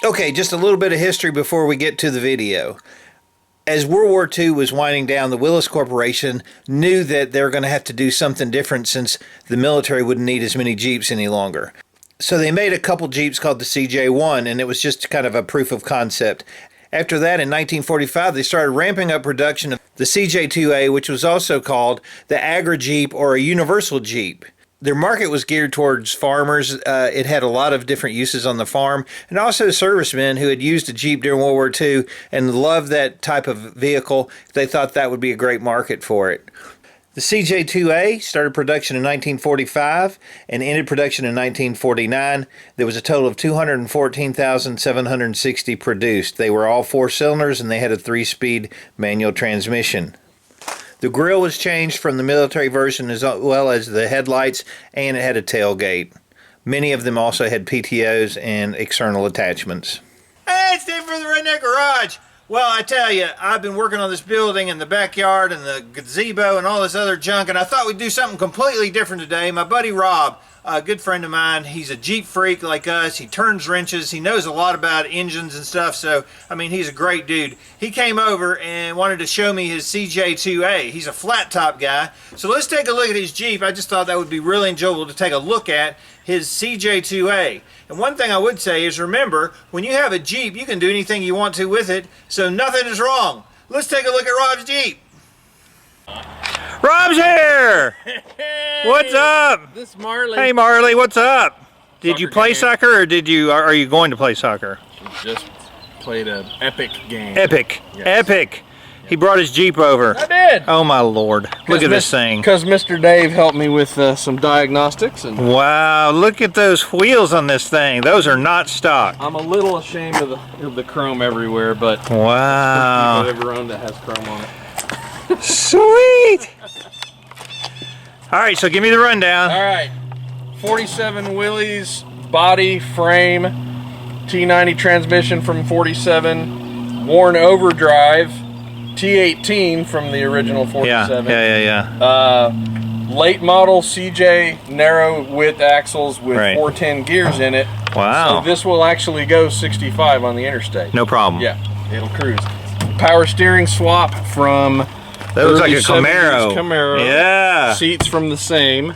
Okay, just a little bit of history before we get to the video. As World War II was winding down, the Willis Corporation knew that they were going to have to do something different since the military wouldn't need as many Jeeps any longer. So they made a couple Jeeps called the CJ1, and it was just kind of a proof of concept. After that, in 1945, they started ramping up production of the CJ2A, which was also called the Agri Jeep or a Universal Jeep. Their market was geared towards farmers. It had a lot of different uses on the farm, and also servicemen who had used a Jeep during World War II and loved that type of vehicle. They thought that would be a great market for it. The CJ2A started production in 1945 and ended production in 1949. There was a total of 214,760 produced. They were all 4 cylinders and they had a 3-speed manual transmission. The grille was changed from the military version as well as the headlights, and it had a tailgate. Many of them also had PTOs and external attachments. Hey, it's Dave from the Redneck Garage. Well, I tell you, I've been working on this building and the backyard and the gazebo and all this other junk, and I thought we'd do something completely different today. My buddy Rob, a good friend of mine, he's a Jeep freak like us. He turns wrenches. He knows a lot about engines and stuff, so, I mean, he's a great dude. He came over and wanted to show me his CJ2A. He's a flat top guy. So let's take a look at his Jeep. I just thought that would be really enjoyable to take a look at his CJ2A. And one thing I would say is, remember, when you have a Jeep, you can do anything you want to with it, so nothing is wrong. Let's take a look at Rob's Jeep. Rob's here! Hey, what's up? This is Marley. Hey Marley, what's up? Did you play game. soccer or are you going to play soccer? Just played an epic game. Epic. Yes. Epic. He brought his Jeep over. I did. Oh my Lord. Look at this thing. Because Mr. Dave helped me with some diagnostics. And wow, look at those wheels on this thing. Those are not stock. I'm a little ashamed of the chrome everywhere, but wow. I've ever owned that has chrome on it. Sweet. All right, so give me the rundown. All right. 47 Willys, body, frame, T90 transmission from 47, Warn overdrive, T18 from the original 47. Yeah. Late model CJ narrow width axles with 410 gears in it. Wow. So this will actually go 65 on the interstate. No problem. Yeah, it'll cruise. Power steering swap from that looks like a Camaro. Yeah. Seats from the same.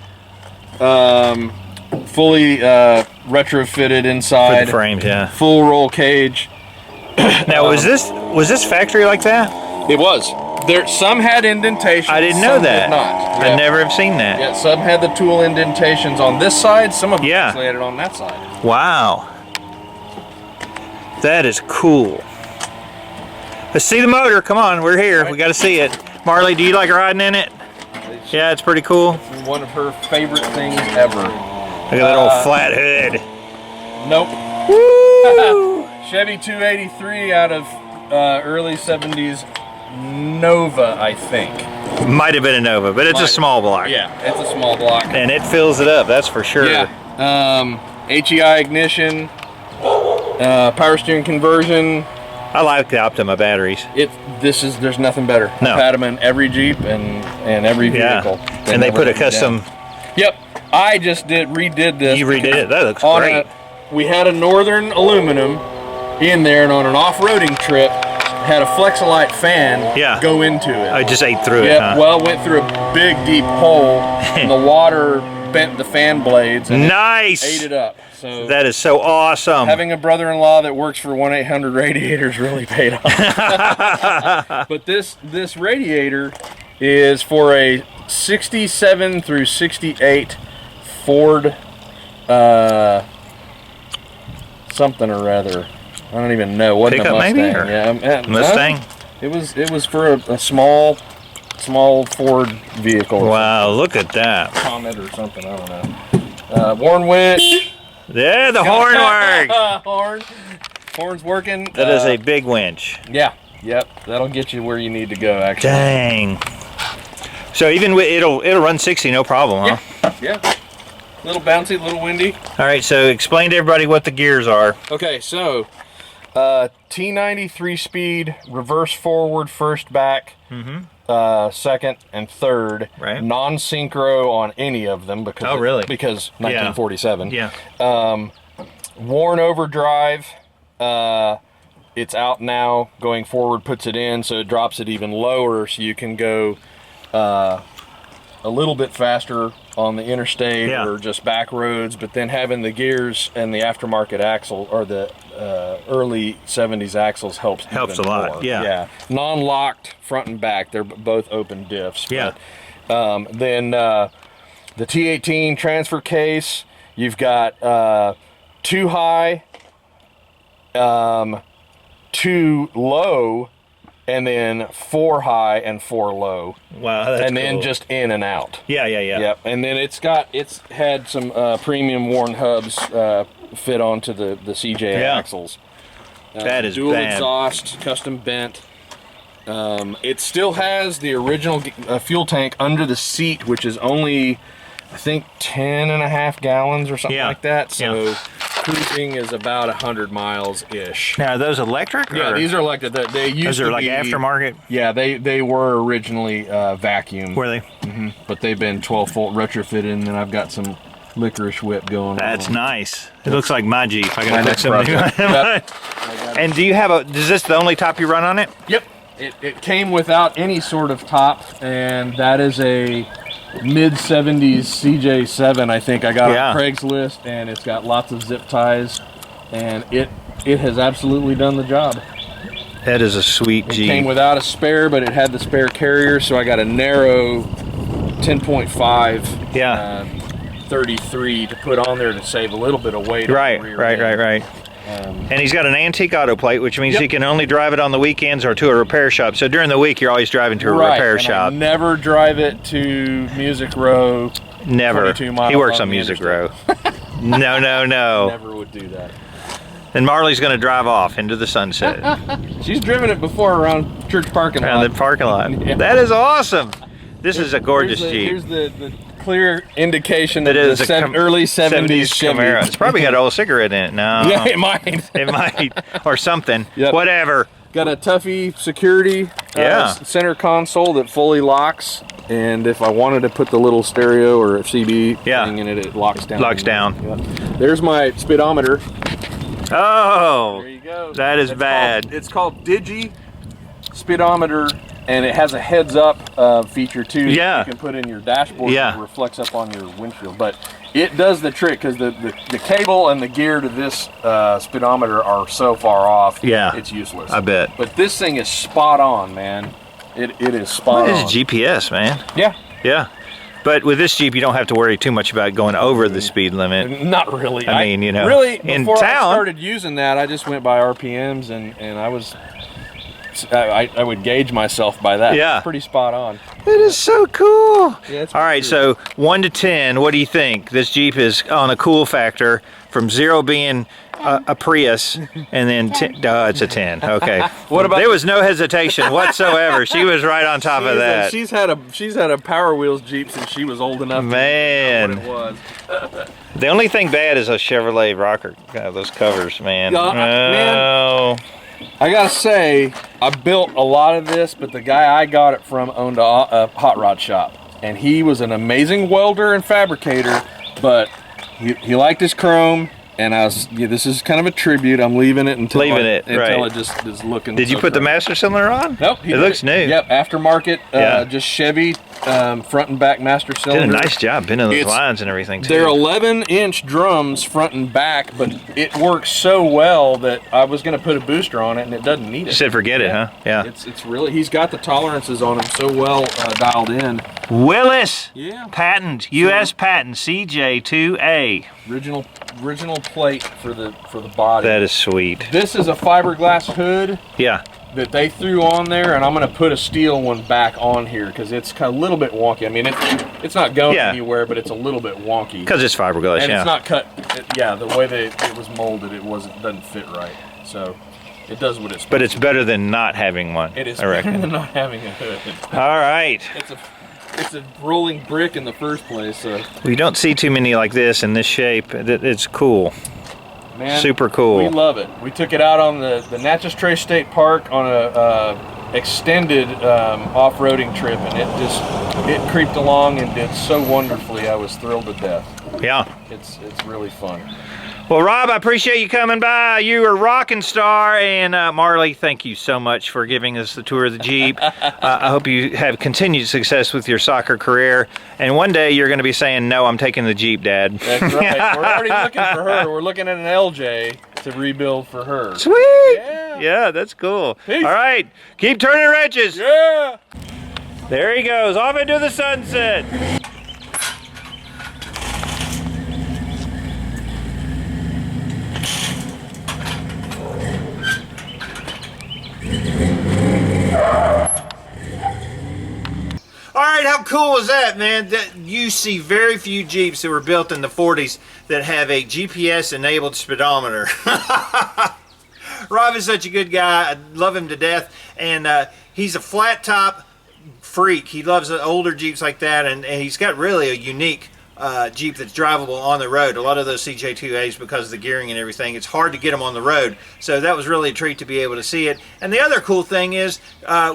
Fully retrofitted inside. For the frames, yeah. Full roll cage. Now, was this factory like that? It was. There, some had indentations. I didn't know that. Did not. I never have seen that. Yeah, some had the tool indentations on this side. Some of them actually had it on that side. Wow. That is cool. Let's see the motor. Come on, we're here. We got to see it. Marley, do you like riding in it? Yeah, it's pretty cool. It's one of her favorite things ever. Look at that old flat hood. Nope. Woo! Chevy 283 out of early 70s Nova, I think. Might have been a Nova, but it's a small block. Yeah, it's a small block. And it fills it up, that's for sure. Yeah. HEI ignition, power steering conversion. I like the Optima batteries. There's nothing better. No. I've had them in every Jeep and every vehicle. Yeah. And they put a custom. Yep. I just redid this. You redid it. That looks great. We had a Northern aluminum in there, and on an off-roading trip, had a Flexolite fan go into it. I just ate through it. Yeah. Well, it went through a big, deep hole, and the water bent the fan blades. And nice. Ate it up. So that is so awesome. Having a brother-in-law that works for 1-800 Radiators really paid off. But this radiator is for a 67 through 68 Ford something or other. I don't even know. Wasn't Pickup a Mustang. maybe? Or yeah, Mustang? It was for a small Ford vehicle. Wow, look at that. Comet or something, I don't know. Warn winch. Yeah, the horn works. Horn's working. That is a big winch. Yeah. Yep. That'll get you where you need to go, actually. Dang. So even with it'll run 60, no problem, huh? Yeah. Little bouncy, little windy. All right. So explain to everybody what the gears are. Okay. So T90 3-speed, reverse forward, first back. Second and third, non-synchro on any of them because because 1947. Yeah. Warn overdrive, it's out now. Going forward puts it in, so it drops it even lower, so you can go a little bit faster on the interstate or just back roads. But then having the gears and the aftermarket axle, or the early 70s axles, helps a lot. more. Yeah. Non-locked front and back. They're both open diffs. Yeah. But, then the T18 transfer case. You've got 2 high, 2 low, and then 4 high and 4 low. Wow, that's and then cool. just in and out. Yeah. Yep. And then it's had some premium worn hubs fit onto the CJ axles. That is dual bad. exhaust, custom bent. It still has the original fuel tank under the seat, which is only, I think, 10.5 gallons or something like that. So cruising is about 100 miles ish. Now, are those electric? Yeah, these are electric. They used those are to like be aftermarket? Yeah, they were originally vacuum. Were they? Mm-hmm. But they've been 12-volt retrofitted, and then I've got some licorice whip going on. That's nice. It looks like my Jeep. I gotta put next something on project. it. And do you have is this the only top you run on it? Yep. It came without any sort of top, and that is a mid-70s CJ7, I think. I got on Craigslist, and it's got lots of zip ties, and it has absolutely done the job. That is a sweet It Jeep. came without a spare, but it had the spare carrier, so I got a narrow 10.5 33 to put on there to save a little bit of weight. Right. And he's got an antique auto plate, which means he can only drive it on the weekends or to a repair shop. So during the week, you're always driving to a repair shop. I never drive it to Music Row. Never. 22 miles He works on on the Music interstate. Row. No. Never would do that. And Marley's going to drive off into the sunset. She's driven it before around church parking lot. Around the parking lot. Yeah. That is awesome. This is a gorgeous Jeep. Here's the clear indication That that is the early 70s Chevy. Camaro. It's probably got an old cigarette in it. No. Yeah, it might. It might. Or something. Yep. Whatever. Got a Tuffy security center console that fully locks. And if I wanted to put the little stereo or a CD thing in it, it locks down. Locks down. Yeah. There's my speedometer. Oh. There you go. That is bad. It's called Digi Speedometer, and it has a heads-up feature too. Yeah. That you can put in your dashboard. Yeah. That reflects up on your windshield. But it does the trick because the cable and the gear to this speedometer are so far off. Yeah. It's useless. I bet. But this thing is spot on, man. It is spot on. It is GPS, man. Yeah. Yeah. But with this Jeep, you don't have to worry too much about going over the speed limit. Not really. I mean, you know, really, in before town. I started using that, I just went by RPMs, and I would gauge myself by that. Yeah. It's pretty spot on. It is so cool. Yeah, it's all right, so 1 to 10, what do you think? This Jeep is on a cool factor from 0 being a Prius, and then 10. Oh, it's a 10. Okay. What about? There was no hesitation whatsoever. She was right on top of that. She's had a Power Wheels Jeep since she was old enough. Man. To know what it was. The only thing bad is those Chevrolet rocker, those covers, man. Man. I gotta say, I built a lot of this, but the guy I got it from owned a hot rod shop, and he was an amazing welder and fabricator, but he liked his chrome. And this is kind of a tribute. I'm leaving it until it just is looking. Did you put the master cylinder on? Nope. It looks new. Yep, aftermarket, just Chevy front and back master cylinder. Did a nice job bending those lines and everything too. They're 11-inch drums front and back, but it works so well that I was going to put a booster on it, and it doesn't need it. You said forget it, huh? Yeah. It's really, he's got the tolerances on him so well dialed in. Willis. Yeah. Patent, U.S. patent, CJ2A. Original plate for the body. That is sweet. This is a fiberglass hood. Yeah. That they threw on there, and I'm going to put a steel one back on here because it's kind of a little bit wonky. I mean, it's not going anywhere, but it's a little bit wonky. Because it's fiberglass, and it's not cut. The way that it was molded, doesn't fit right. So it does what it's. But it's better than not having one. It is I reckon. better than not having a hood. All right. It's a rolling brick in the first place. So. We don't see too many like this in this shape. It's cool. Man, super cool. We love it. We took it out on the Natchez Trace State Park on a extended off-roading trip, and it creeped along and did so wonderfully. I was thrilled to death. Yeah. It's really fun. Well, Rob, I appreciate you coming by. You are a rocking star. And Marley, thank you so much for giving us the tour of the Jeep. I hope you have continued success with your soccer career. And one day you're going to be saying, no, I'm taking the Jeep, Dad. That's right. We're already looking for her. We're looking at an LJ to rebuild for her. Sweet. Yeah. Yeah, that's cool. Peace. All right. Keep turning wrenches. Yeah. There he goes, off into the sunset. All right, how cool is that, man? That you see very few Jeeps that were built in the 40s that have a GPS-enabled speedometer. Rob is such a good guy. I love him to death, and he's a flat top freak. He loves older Jeeps like that, and he's got really a unique Jeep that's drivable on the road. A lot of those CJ2As, because of the gearing and everything, it's hard to get them on the road. So that was really a treat to be able to see it. And the other cool thing is,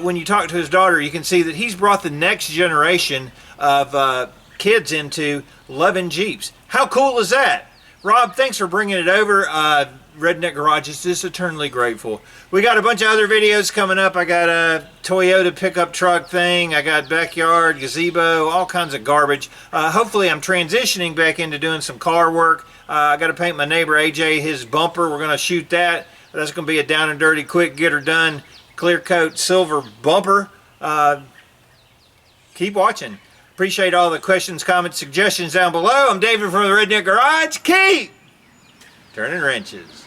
when you talk to his daughter, you can see that he's brought the next generation of kids into loving Jeeps. How cool is that? Rob, thanks for bringing it over. Redneck Garage is just eternally grateful. We got a bunch of other videos coming up. I got a Toyota pickup truck thing. I got backyard, gazebo, all kinds of garbage. Hopefully I'm transitioning back into doing some car work. I got to paint my neighbor AJ his bumper. We're going to shoot that. That's going to be a down and dirty, quick, get her done, clear coat, silver bumper. Keep watching. Appreciate all the questions, comments, suggestions down below. I'm David from the Redneck Garage. Keep turning wrenches.